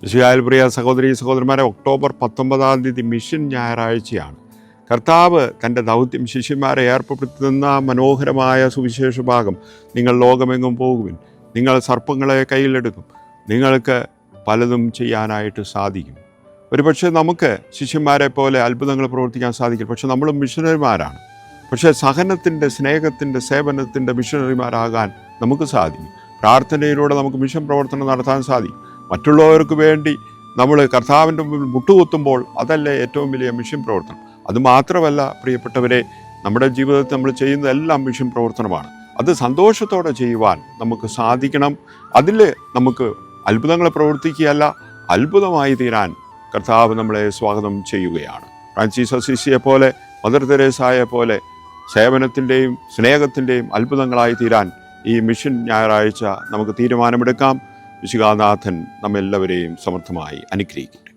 വിശുദ്ധായ പ്രിയ സഹോദരീ സഹോദരന്മാരെ, October 19 mission ഞായറാഴ്ചയാണ്. കർത്താവ് തൻ്റെ ദൗത്യം ശിഷ്യന്മാരെ ഏർപ്പെടുത്തുന്ന മനോഹരമായ സുവിശേഷ ഭാഗം, നിങ്ങൾ ലോകമെങ്ങും പോകുവിൻ, നിങ്ങൾ സർപ്പങ്ങളെ കയ്യിലെടുക്കും, നിങ്ങൾക്ക് പലതും ചെയ്യാനായിട്ട് സാധിക്കും. ഒരുപക്ഷെ നമുക്ക് ശിഷ്യന്മാരെ പോലെ അത്ഭുതങ്ങൾ പ്രവർത്തിക്കാൻ സാധിക്കില്ല, പക്ഷെ നമ്മൾ മിഷണറിമാരാണ്. പക്ഷേ സഹനത്തിൻ്റെ, സ്നേഹത്തിൻ്റെ, സേവനത്തിൻ്റെ മിഷണറിമാരാകാൻ നമുക്ക് സാധിക്കും. പ്രാർത്ഥനയിലൂടെ നമുക്ക് മിഷൻ പ്രവർത്തനം നടത്താൻ സാധിക്കും. മറ്റുള്ളവർക്ക് വേണ്ടി നമ്മൾ കർത്താവിൻ്റെ മുമ്പിൽ മുട്ടുകുത്തുമ്പോൾ അതല്ലേ ഏറ്റവും വലിയ മിഷൻ പ്രവർത്തനം. അതുമാത്രമല്ല പ്രിയപ്പെട്ടവരെ, നമ്മുടെ ജീവിതത്തിൽ നമ്മൾ ചെയ്യുന്നതെല്ലാം മിഷൻ പ്രവർത്തനമാണ്. അത് സന്തോഷത്തോടെ ചെയ്യുവാൻ നമുക്ക് സാധിക്കണം. അതിൽ നമുക്ക് അത്ഭുതങ്ങൾ പ്രവർത്തിക്കുകയല്ല, അത്ഭുതമായി തീരാൻ കർത്താവ് നമ്മളെ സ്വാഗതം ചെയ്യുകയാണ്. ഫ്രാൻസിസ് അസീസിയെ പോലെ, മദർ തെരേസയെ പോലെ സേവനത്തിൻ്റെയും സ്നേഹത്തിൻ്റെയും അത്ഭുതങ്ങളായി തീരാൻ ഈ മിഷൻ ഞായറാഴ്ച നമുക്ക് തീരുമാനമെടുക്കാം. വിശുദ്ധാനാഥൻ നമ്മെല്ലാവരെയും സമർത്ഥമായി അനുഗ്രഹിക്കട്ടെ.